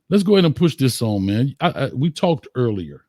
let's go ahead and push this on, man. We talked earlier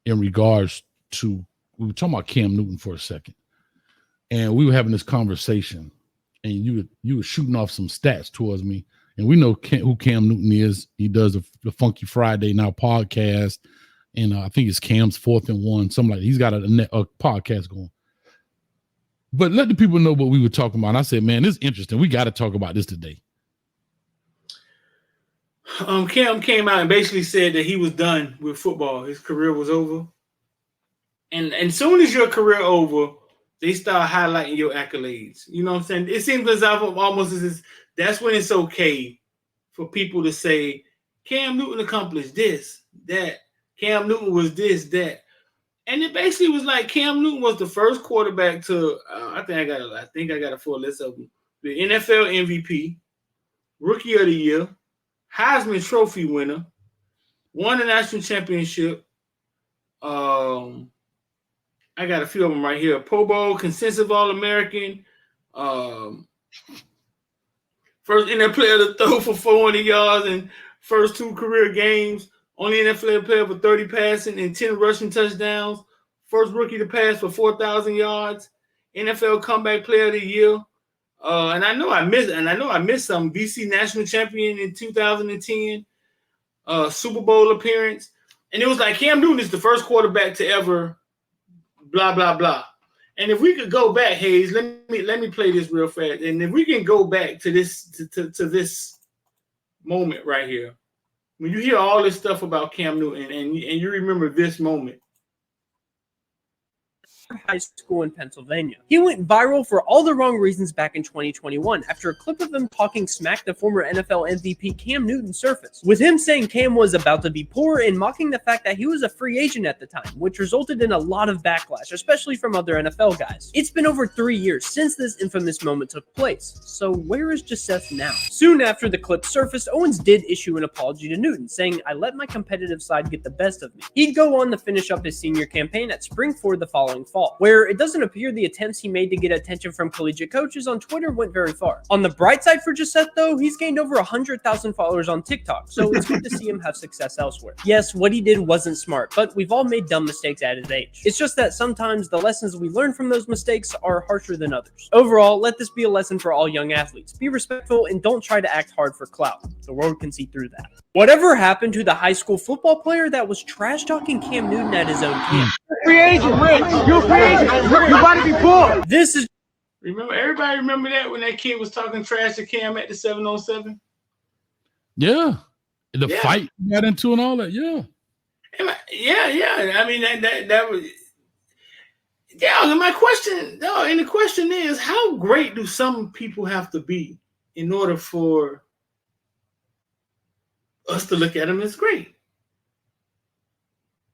in regards to, we were talking about Cam Newton for a second, and we were having this conversation, and you were shooting off some stats towards me, and we know who Cam Newton is. He does the Funky Friday Now podcast, and I think it's Cam's 4th and 1, something like that. He's got a podcast going. But let the people know what we were talking about. And I said, man, this is interesting. We got to talk about this today. Cam came out and basically said that he was done with football. His career was over. And soon as your career over, they start highlighting your accolades. You know what I'm saying? It seems as if almost as that's when it's okay for people to say, Cam Newton accomplished this, that. Cam Newton was this, that. And it basically was like Cam Newton was the first quarterback to, I think I got a full list of them. The NFL MVP, Rookie of the Year, Heisman Trophy winner, won the national championship. I got a few of them right here. Pro Bowl, consensus All-American, first NFL player to throw for 400 yards in first 2 career games. Only NFL player for 30 passing and 10 rushing touchdowns. First rookie to pass for 4,000 yards. NFL Comeback Player of the Year. And I know I missed some. BC National Champion in 2010. Super Bowl appearance. And it was like Cam Newton is the first quarterback to ever blah, blah, blah. And if we could go back, Hayes, let me play this real fast. And if we can go back to this to this moment right here. When you hear all this stuff about Cam Newton and you remember this moment. High school in Pennsylvania. He went viral for all the wrong reasons back in 2021 after a clip of him talking smack to former NFL MVP Cam Newton surfaced, with him saying Cam was about to be poor and mocking the fact that he was a free agent at the time, which resulted in a lot of backlash, especially from other NFL guys. It's been over 3 years since this infamous moment took place, so where is Gisette now? Soon after the clip surfaced, Owens did issue an apology to Newton, saying, "I let my competitive side get the best of me." He'd go on to finish up his senior campaign at Spring Ford the following fall, where it doesn't appear the attempts he made to get attention from collegiate coaches on Twitter went very far. On the bright side for Gisette, though, he's gained over 100,000 followers on TikTok, so it's good to see him have success elsewhere. Yes, what he did wasn't smart, but we've all made dumb mistakes at his age. It's just that sometimes the lessons we learn from those mistakes are harsher than others. Overall, let this be a lesson for all young athletes. Be respectful and don't try to act hard for clout. The world can see through that. Whatever happened to the high school football player that was trash-talking Cam Newton at his own camp? Free agent, Rich. You're free agent. You about to be poor. This is. Everybody remember that when that kid was talking trash to Cam at the 7-on-7? Yeah. The fight we got into and all that. Yeah. Yeah. I mean, that was. Yeah, and the question is, how great do some people have to be in order for us to look at them as great?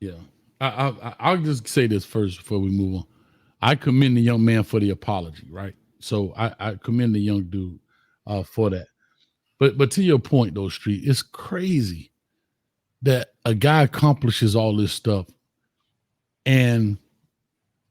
Yeah. I'll just say this first before we move on. I commend the young man for the apology, right? So I commend the young dude for that. But to your point, though, Street, it's crazy that a guy accomplishes all this stuff and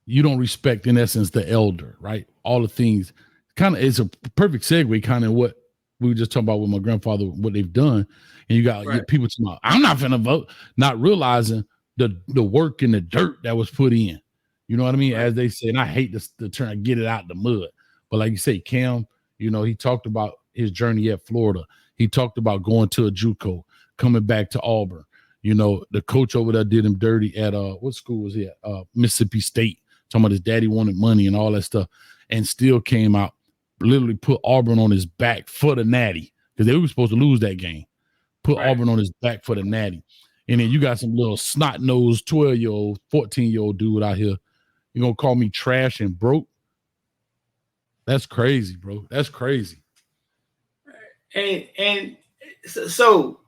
you don't respect, in essence, the elder, right? All the things. Kind of, it's a perfect segue, kind of what we were just talking about with my grandfather, what they've done. And you got people talking about, I'm not finna vote, not realizing the work and the dirt that was put in. You know what I mean? As they say, and I hate the term, get it out the mud. But like you say, Cam, he talked about his journey at Florida. He talked about going to a JUCO, coming back to Auburn. The coach over there did him dirty at what school was he at? Mississippi State. Talking about his daddy wanted money and all that stuff, and still came out, literally put Auburn on his back for the natty, because they were supposed to lose that game. Put Auburn on his back for the natty. And then you got some little snot-nosed 12-year-old, 14-year-old dude out here. You're going to call me trash and broke? That's crazy, bro. That's crazy. And so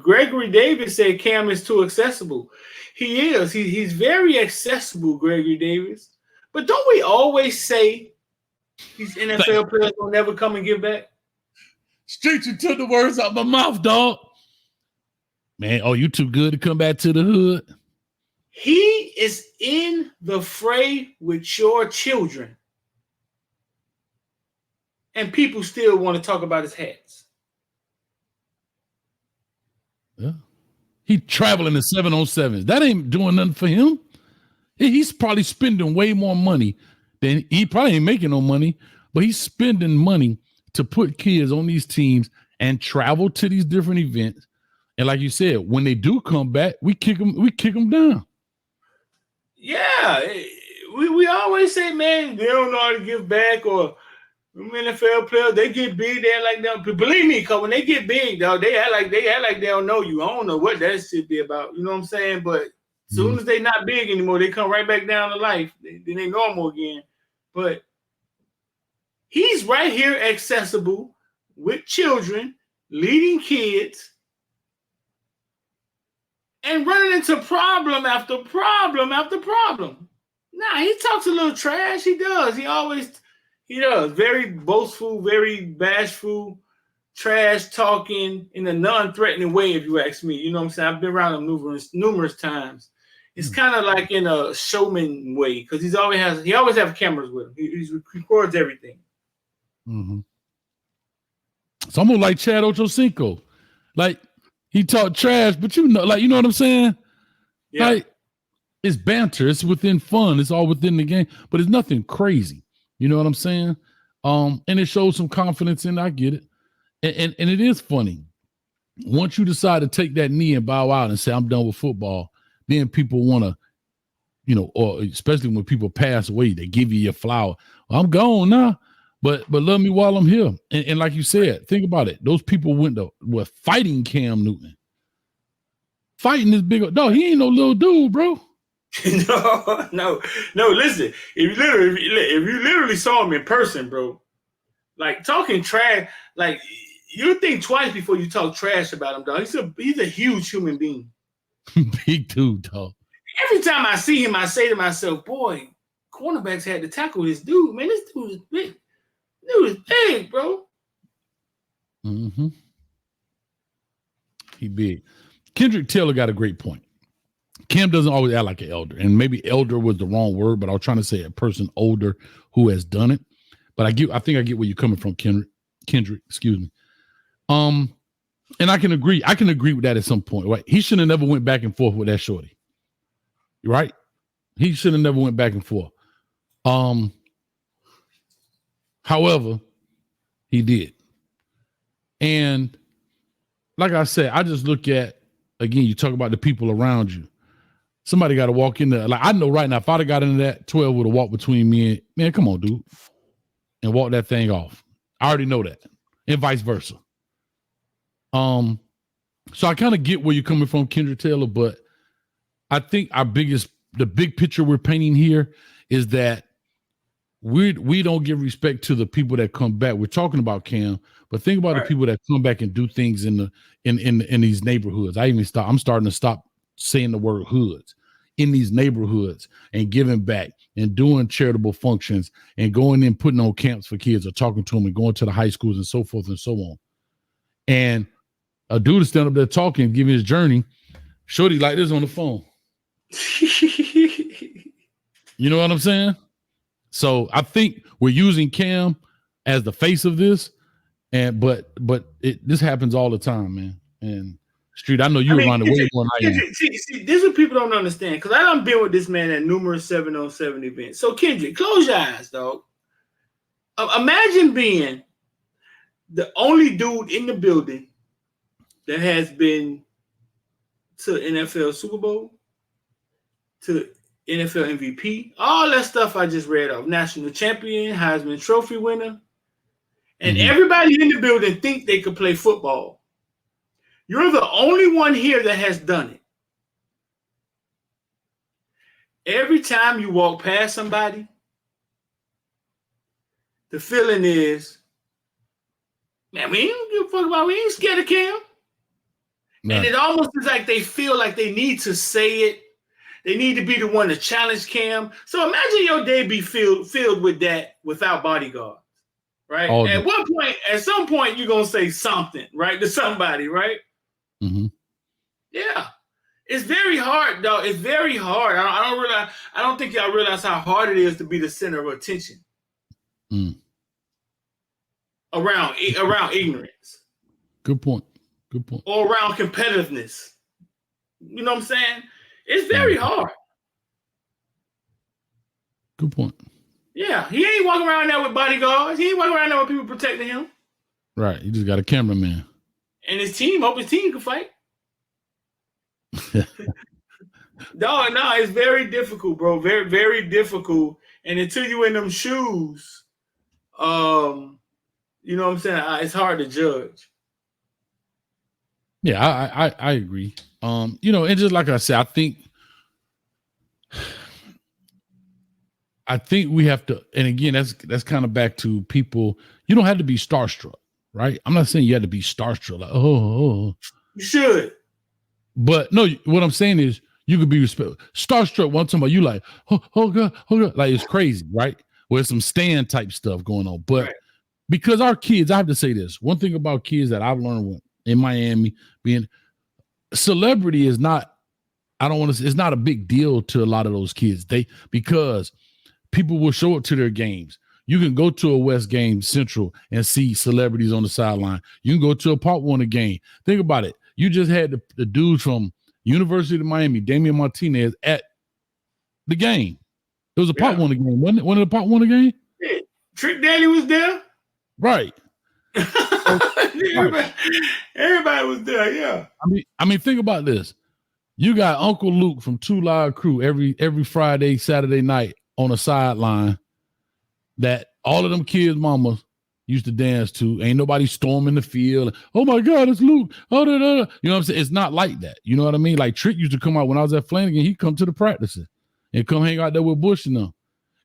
Gregory Davis said Cam is too accessible. He is. He's very accessible, Gregory Davis. But don't we always say these NFL players will never come and give back? Street, you took the words out my mouth, dog. Man, you too good to come back to the hood. He is in the fray with your children. And people still want to talk about his hats. Yeah. He traveling in 707s. That ain't doing nothing for him. He's probably spending way more money than he probably ain't making no money, but he's spending money to put kids on these teams and travel to these different events. And like you said, when they do come back, we kick them down. Yeah, we always say, man, they don't know how to give back, or NFL players, they get big, they act like them. Believe me, because when they get big, dog, they act like they don't know you. I don't know what that should be about. You know what I'm saying? But as soon as they not big anymore, they come right back down to life. Then they normal again. But he's right here accessible with children, leading kids, and running into problem after problem after problem. Nah, he talks a little trash. He does. He does. Very boastful, very bashful, trash talking in a non-threatening way, if you ask me. You know what I'm saying? I've been around him numerous times. It's kind of like in a showman way, because he always have cameras with him. He records everything. Mm-hmm. It's almost like Chad Ochocinco. Like, he talk trash, but you know what I'm saying? Yeah. Like, it's banter. It's within fun. It's all within the game, but it's nothing crazy. You know what I'm saying? And it shows some confidence in. I get it. And it is funny. Once you decide to take that knee and bow out and say, I'm done with football, then people want to, or especially when people pass away, they give you your flower. Well, I'm gone now, but love me while I'm here. And like you said, think about it. Those people were fighting Cam Newton. Fighting this big, no, he ain't no little dude, bro. No. Listen, if you literally saw him in person, bro, like talking trash, like you think twice before you talk trash about him, dog. He's a huge human being. Big dude, dog. Every time I see him, I say to myself, boy, cornerbacks had to tackle this dude, man. This dude is big. Dude is big, bro. Mm-hmm. He big. Kendrick Taylor got a great point. Cam doesn't always act like an elder, and maybe elder was the wrong word, but I was trying to say a person older who has done it. But I think I get where you're coming from, Kendrick, excuse me. And I can agree with that at some point, right? He should have never went back and forth with that shorty. Right? He should have never went back and forth. However, he did. And like I said, I just look at, again, you talk about the people around you. Somebody got to walk in there. Like, I know right now, if I'd have got into that, 12 would have walked between me and, man, come on, dude, and walk that thing off. I already know that. And vice versa. So I kind of get where you're coming from, Kendrick Taylor, but I think the big picture we're painting here is that we don't give respect to the people that come back. We're talking about Cam, but think about the people that come back and do things in these neighborhoods. I'm starting to stop saying the word hoods, in these neighborhoods, and giving back and doing charitable functions and going in, putting on camps for kids, or talking to them and going to the high schools and so forth and so on. And a dude is standing up there talking, giving his journey. Shorty like this on the phone. You know what I'm saying? So I think we're using Cam as the face of this, but this happens all the time, man. And Street, I know you're around the way more than I am. See, this is what people don't understand, because I done been with this man at numerous 707 events. So Kendrick, close your eyes, dog. Imagine being the only dude in the building that has been to NFL Super Bowl, to NFL MVP, all that stuff I just read off, national champion, Heisman Trophy winner, and everybody in the building think they could play football. You're the only one here that has done it. Every time you walk past somebody, the feeling is, man, we ain't give a fuck about, we ain't scared of Cam. Right. And it almost is like they feel like they need to say it. They need to be the one to challenge Cam. So imagine your day be filled with that without bodyguards, right? At some point, you're going to say something, right, to somebody, right? Mm-hmm. Yeah. It's very hard, though. It's very hard. I don't think y'all realize how hard it is to be the center of attention around ignorance. Good point. Good point. or around competitiveness. You know what I'm saying? It's very hard. Good point. Yeah, he ain't walking around there with bodyguards. He ain't walking around there with people protecting him. Right. You just got a cameraman. And his team, hope his team can fight. No, it's very difficult, bro. Very, very difficult. And until you in them shoes, you know what I'm saying? It's hard to judge. Yeah, I agree. You know, and just like I said, I think we have to, and again, that's kind of back to people. You don't have to be starstruck, right? I'm not saying you have to be starstruck, like, oh. You should. But no, what I'm saying is you could be starstruck one time, but you like, oh God, like it's crazy, right? Where some stand type stuff going on. But right. Because our kids, I have to say this. One thing about kids that I've learned in Miami, being celebrity is not, it's not a big deal to a lot of those kids. Because people will show up to their games. You can go to a West game Central and see celebrities on the sideline. You can go to a Pop Warner game. Think about it. You just had the dude from University of Miami, Damian Martinez, at the game. It was a Pop Warner game, wasn't it? Wasn't it a Pop Warner game? Yeah. Trick Daddy was there. Right. Everybody was there, yeah. I mean, think about this. You got Uncle Luke from Two Live Crew every Friday, Saturday night on a sideline that all of them kids' mamas used to dance to. Ain't nobody storming the field. Oh my God, it's Luke. Oh, da, da, da. You know what I'm saying? It's not like that. You know what I mean? Like Trick used to come out when I was at Flanagan. He'd come to the practices and come hang out there with Bush and them.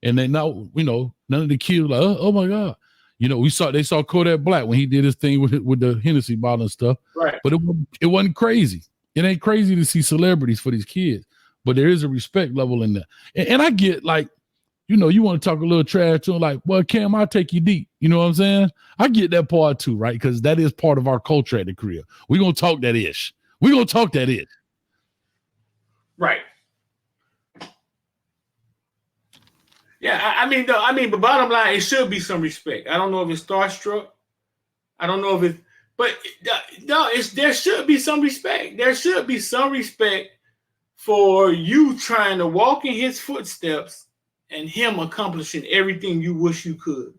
And they now, you know, none of the kids were like, oh my God. You know, they saw Kodak Black when he did his thing with the Hennessy bottle and stuff. Right. But it wasn't crazy. It ain't crazy to see celebrities for these kids. But there is a respect level in there. And I get, like, you know, you want to talk a little trash to him, like, well, Cam, I'll take you deep. You know what I'm saying? I get that part too, right? Because that is part of our culture at the crib. We're going to talk that ish. Right. Yeah, I mean, but bottom line, it should be some respect. I don't know if it's starstruck. I don't know if it's, but no, there should be some respect. There should be some respect for you trying to walk in his footsteps and him accomplishing everything you wish you could.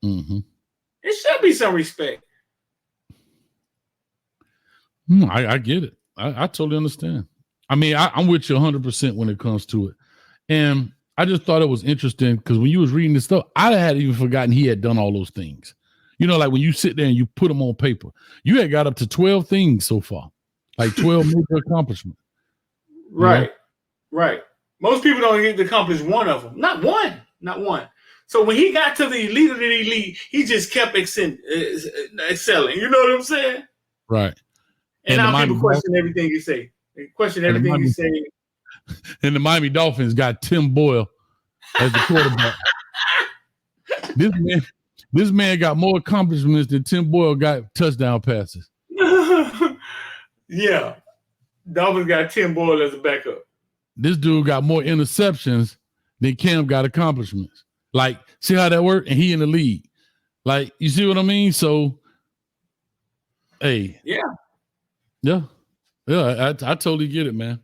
Mm-hmm. It should be some respect. I get it. I totally understand. I mean, I'm with you 100% when it comes to it. And I just thought it was interesting because when you was reading this stuff, I had even forgotten he had done all those things. You know, like when you sit there and you put them on paper, you had got up to 12 things so far, like 12 major accomplishments. Right, right. Most people don't get to accomplish one of them. Not one. So when he got to the elite of the elite, he just kept excelling. You know what I'm saying? Right. And now people question everything you say. They question everything you say. And the Miami Dolphins got Tim Boyle as the quarterback. This man got more accomplishments than Tim Boyle got touchdown passes. Yeah. Dolphins got Tim Boyle as a backup. This dude got more interceptions than Cam got accomplishments. Like, see how that worked? And he in the league. Like, you see what I mean? So, hey. Yeah. Yeah. Yeah, I totally get it, man.